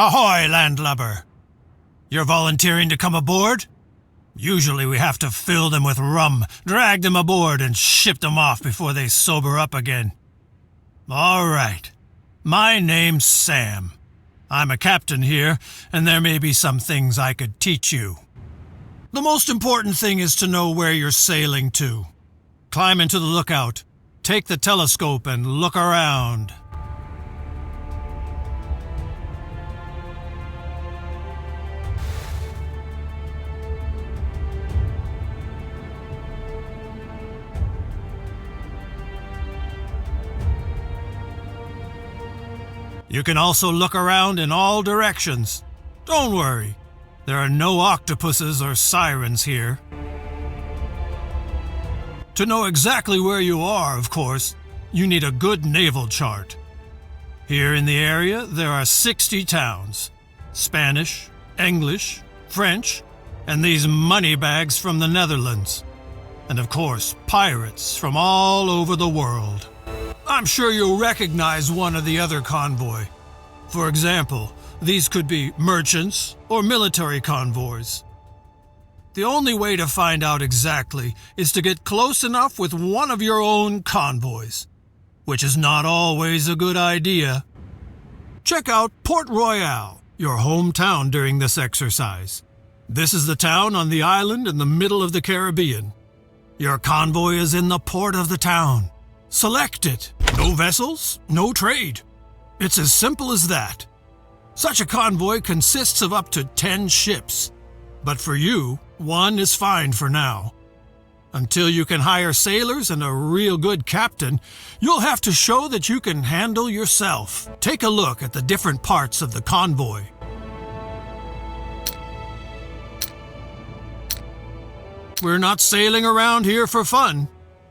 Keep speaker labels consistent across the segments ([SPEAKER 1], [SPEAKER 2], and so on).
[SPEAKER 1] Ahoy, landlubber! You're volunteering to come aboard? Usually we have to fill them with rum, drag them aboard, and ship them off before they sober up again. All right. My name's Sam. I'm a captain here, and there may be some things I could teach you. The most important thing is to know where you're sailing to. Climb into the lookout, take the telescope, and look around. You can also look around in all directions. Don't worry, there are no octopuses or sirens here. To know exactly where you are, of course, you need a good naval chart. Here in the area, there are 60 towns. Spanish, English, French, and these moneybags from the Netherlands. And of course, pirates from all over the world. I'm sure you'll recognize one or the other convoy. For example, these could be merchants or military convoys. The only way to find out exactly is to get close enough with one of your own convoys, which is not always a good idea. Check out Port Royale, your hometown during this exercise. This is the town on the island in the middle of the Caribbean. Your convoy is in the port of the town. Select it. No vessels, no trade. It's as simple as that. Such a convoy consists of up to 10 ships. But for you, one is fine for now. Until you can hire sailors and a real good captain, you'll have to show that you can handle yourself. Take a look at the different parts of the convoy. We're not sailing around here for fun.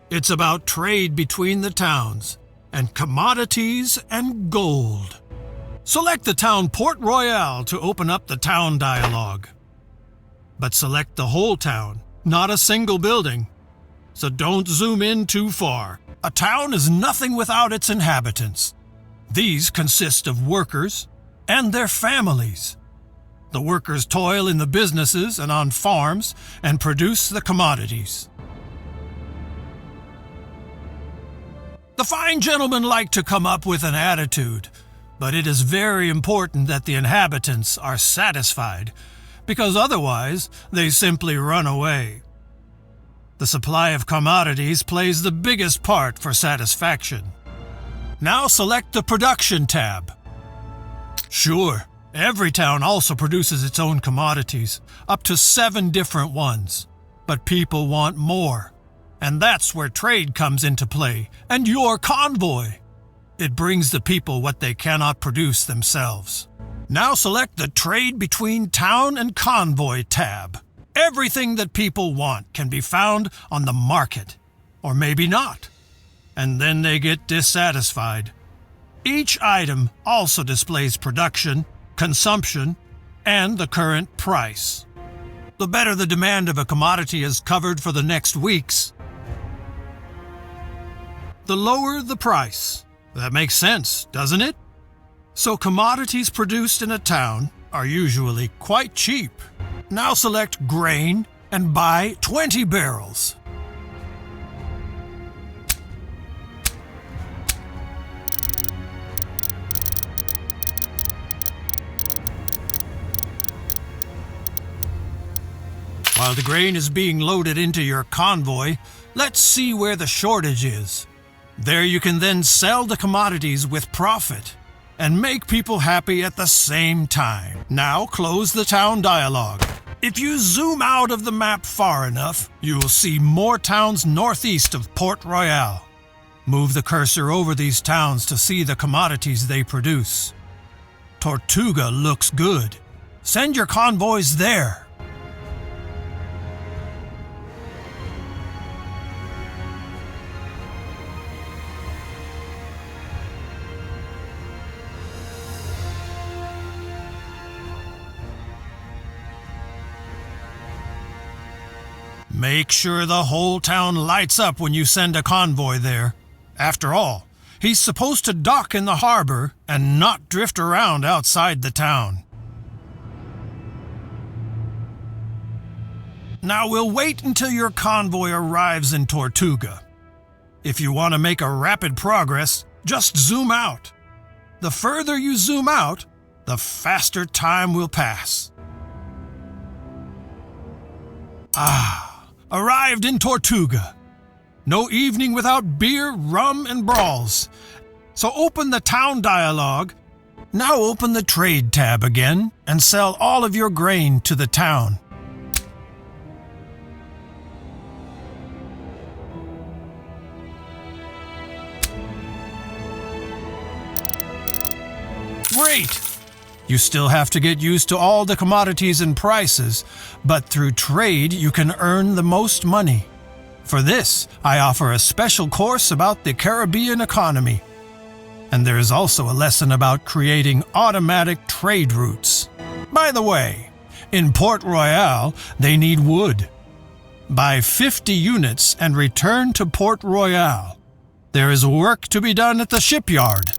[SPEAKER 1] It's about trade between the towns, and commodities and gold. Select the town Port Royale to open up the town dialogue. But select the whole town, not a single building. So don't zoom in too far. A town is nothing without its inhabitants. These consist of workers and their families. The workers toil in the businesses and on farms and produce the commodities. The fine gentlemen like to come up with an attitude, but it is very important that the inhabitants are satisfied, because otherwise they simply run away. The supply of commodities plays the biggest part for satisfaction. Now select the Production tab. Sure, every town also produces its own commodities, up to 7 different ones, but people want more. And that's where trade comes into play, and your convoy. It brings the people what they cannot produce themselves. Now select the Trade Between Town and Convoy tab. Everything that people want can be found on the market, or maybe not. And then they get dissatisfied. Each item also displays production, consumption, and the current price. The better the demand of a commodity is covered for the next weeks, the lower the price. That makes sense, doesn't it? So commodities produced in a town are usually quite cheap. Now select Grain and buy 20 barrels. While the grain is being loaded into your convoy, let's see where the shortage is. There you can then sell the commodities with profit and make people happy at the same time. Now close the town dialogue. If you zoom out of the map far enough, you will see more towns northeast of Port Royale. Move the cursor over these towns to see the commodities they produce. Tortuga looks good. Send your convoys there. Make sure the whole town lights up when you send a convoy there. After all, He's supposed to dock in the harbor and not drift around outside the town. Now we'll wait until your convoy arrives in Tortuga. If you want to make a rapid progress, just zoom out. The further you zoom out, the faster time will pass. Arrived in Tortuga. No evening without beer, rum, and brawls. So open the town dialogue. Now open the trade tab again and sell all of your grain to the town. Great! You still have to get used to all the commodities and prices, but through trade you can earn the most money. For this, I offer a special course about the Caribbean economy. And there is also a lesson about creating automatic trade routes. By the way, in Port Royale, they need wood. Buy 50 units and return to Port Royale. There is work to be done at the shipyard.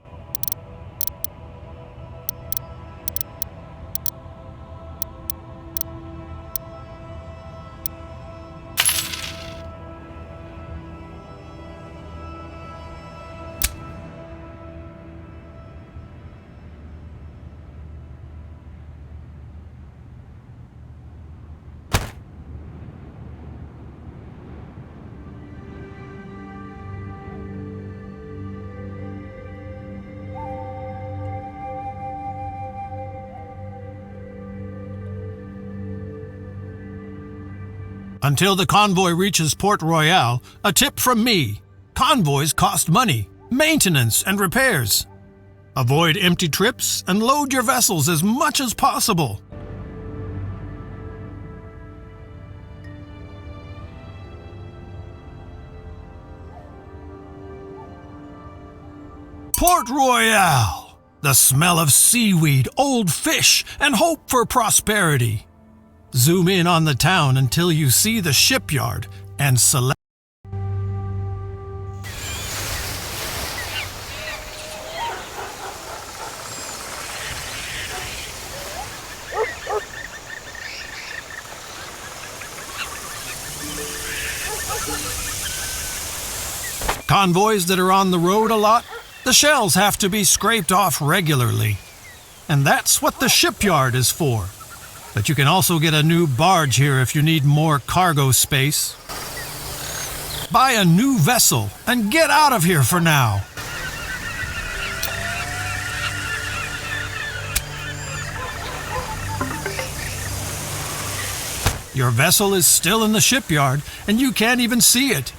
[SPEAKER 1] Until the convoy reaches Port Royale, a tip from me. Convoys cost money, maintenance, and repairs. Avoid empty trips and load your vessels as much as possible. Port Royale! The smell of seaweed, old fish, and hope for prosperity. Zoom in on the town until you see the shipyard and select. Convoys that are on the road a lot, the shells have to be scraped off regularly. And that's what the shipyard is for. But you can also get a new barge here if you need more cargo space. Buy a new vessel and get out of here for now. Your vessel is still in the shipyard and you can't even see it.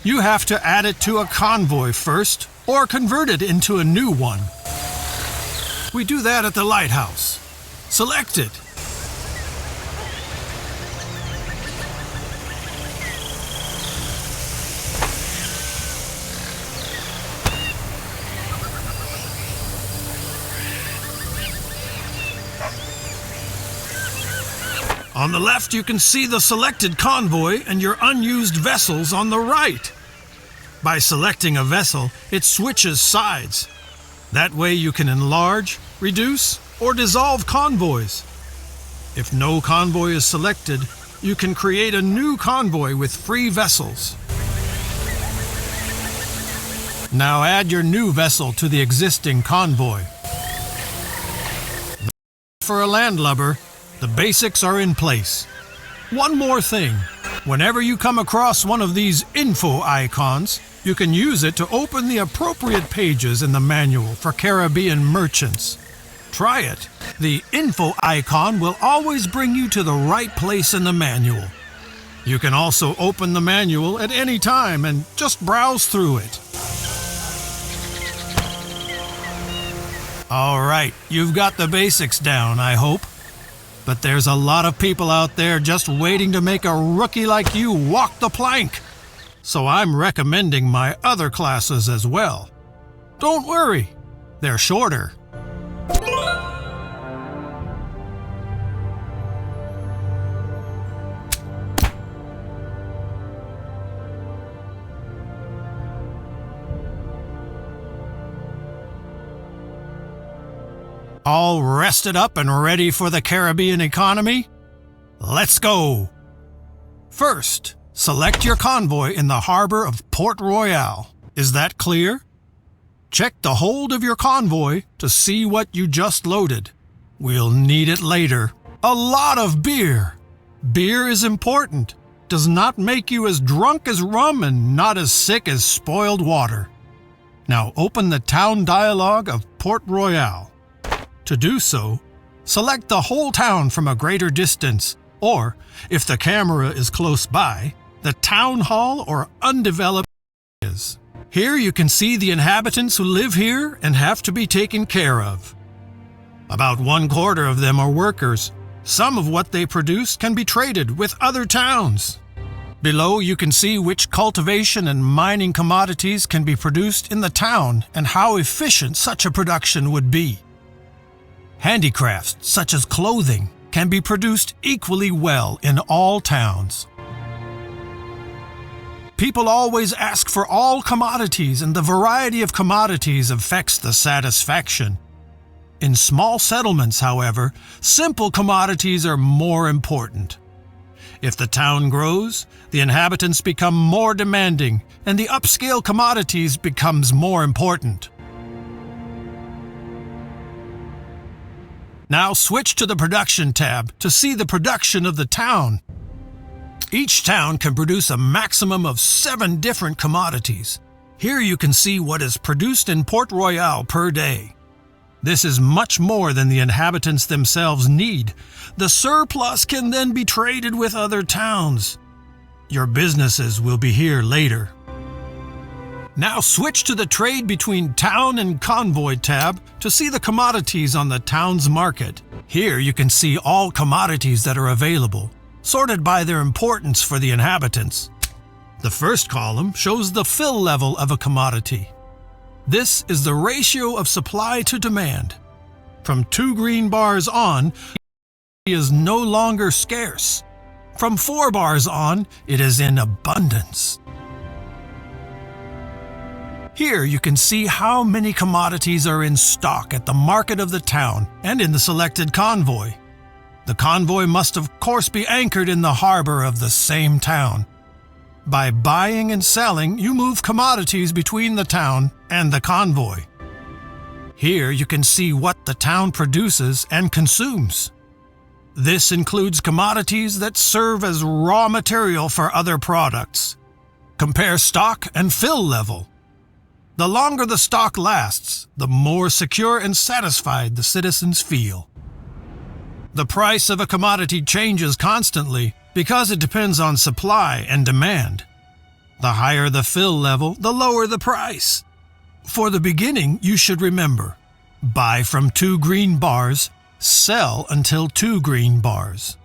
[SPEAKER 1] You have to add it to a convoy first or convert it into a new one. We do that at the lighthouse. Select it. On the left, you can see the selected convoy and your unused vessels on the right. By selecting a vessel, it switches sides. That way you can enlarge, reduce, or dissolve convoys. If no convoy is selected, you can create a new convoy with free vessels. Now add your new vessel to the existing convoy. For a landlubber, the basics are in place. One more thing. Whenever you come across one of these info icons, you can use it to open the appropriate pages in the manual for Caribbean merchants. Try it. The info icon will always bring you to the right place in the manual. You can also open the manual at any time and just browse through it. All right, you've got the basics down, I hope. But there's a lot of people out there just waiting to make a rookie like you walk the plank. So I'm recommending my other classes as well. Don't worry, they're shorter. All rested up and ready for the Caribbean economy? Let's go! First, select your convoy in the harbor of Port Royale. Is that clear? Check the hold of your convoy to see what you just loaded. We'll need it later. A lot of beer! Beer is important. Does not make you as drunk as rum and not as sick as spoiled water. Now open the town dialogue of Port Royale. To do so, select the whole town from a greater distance, or, if the camera is close by, the town hall or undeveloped areas. Here you can see the inhabitants who live here and have to be taken care of. About 1/4 of them are workers. Some of what they produce can be traded with other towns. Below you can see which cultivation and mining commodities can be produced in the town and how efficient such a production would be. Handicrafts such as clothing can be produced equally well in all towns. People always ask for all commodities, and the variety of commodities affects the satisfaction. In small settlements, however, simple commodities are more important. If the town grows, the inhabitants become more demanding, and the upscale commodities becomes more important. Now switch to the production tab to see the production of the town. Each town can produce a maximum of 7 different commodities. Here you can see what is produced in Port Royale per day. This is much more than the inhabitants themselves need. The surplus can then be traded with other towns. Your businesses will be here later. Now switch to the Trade Between Town and Convoy tab to see the commodities on the town's market. Here you can see all commodities that are available, sorted by their importance for the inhabitants. The first column shows the fill level of a commodity. This is the ratio of supply to demand. From 2 green bars on, it is no longer scarce. From 4 bars on, it is in abundance. Here you can see how many commodities are in stock at the market of the town and in the selected convoy. The convoy must of course be anchored in the harbor of the same town. By buying and selling, you move commodities between the town and the convoy. Here you can see what the town produces and consumes. This includes commodities that serve as raw material for other products. Compare stock and fill level. The longer the stock lasts, the more secure and satisfied the citizens feel. The price of a commodity changes constantly because it depends on supply and demand. The higher the fill level, the lower the price. For the beginning, you should remember, buy from 2 green bars, sell until 2 green bars.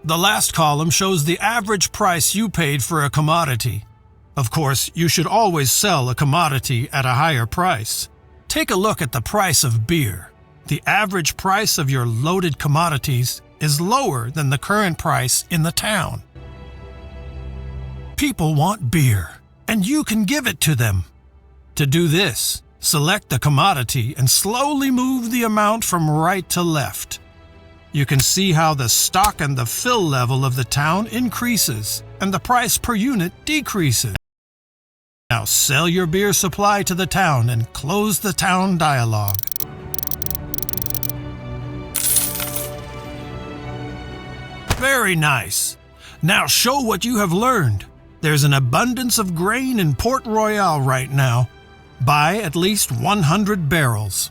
[SPEAKER 1] The last column shows the average price you paid for a commodity. Of course, you should always sell a commodity at a higher price. Take a look at the price of beer. The average price of your loaded commodities is lower than the current price in the town. People want beer, and you can give it to them. To do this, select the commodity and slowly move the amount from right to left. You can see how the stock and the fill level of the town increases, and the price per unit decreases. Now sell your beer supply to the town and close the town dialogue. Very nice. Now show what you have learned. There's an abundance of grain in Port Royale right now. Buy at least 100 barrels.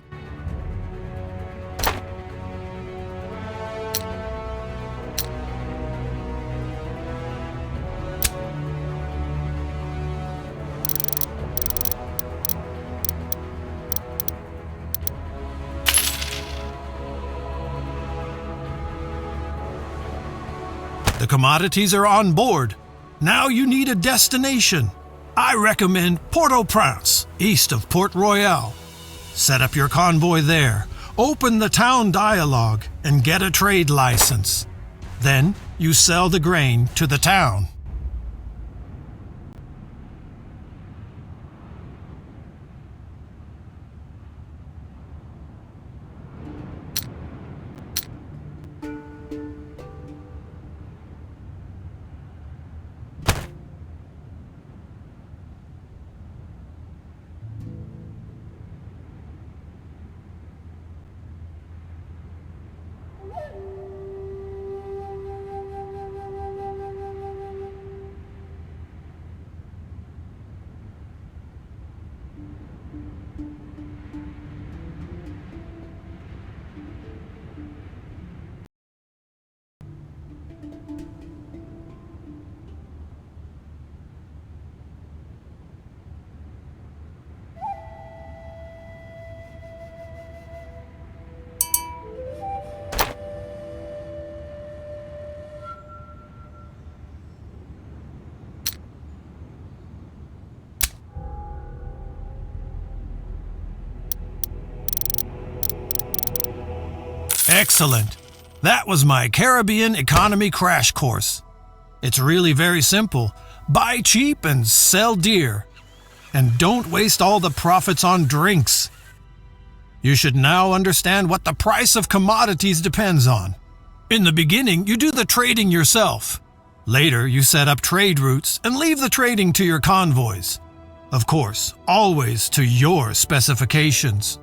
[SPEAKER 1] The commodities are on board. Now you need a destination. I recommend Port-au-Prince, east of Port Royale. Set up your convoy there, open the town dialogue, and get a trade license. Then you sell the grain to the town. Excellent. That was my Caribbean economy crash course. It's really very simple. Buy cheap and sell dear. And don't waste all the profits on drinks. You should now understand what the price of commodities depends on. In the beginning, you do the trading yourself. Later, you set up trade routes and leave the trading to your convoys. Of course, always to your specifications.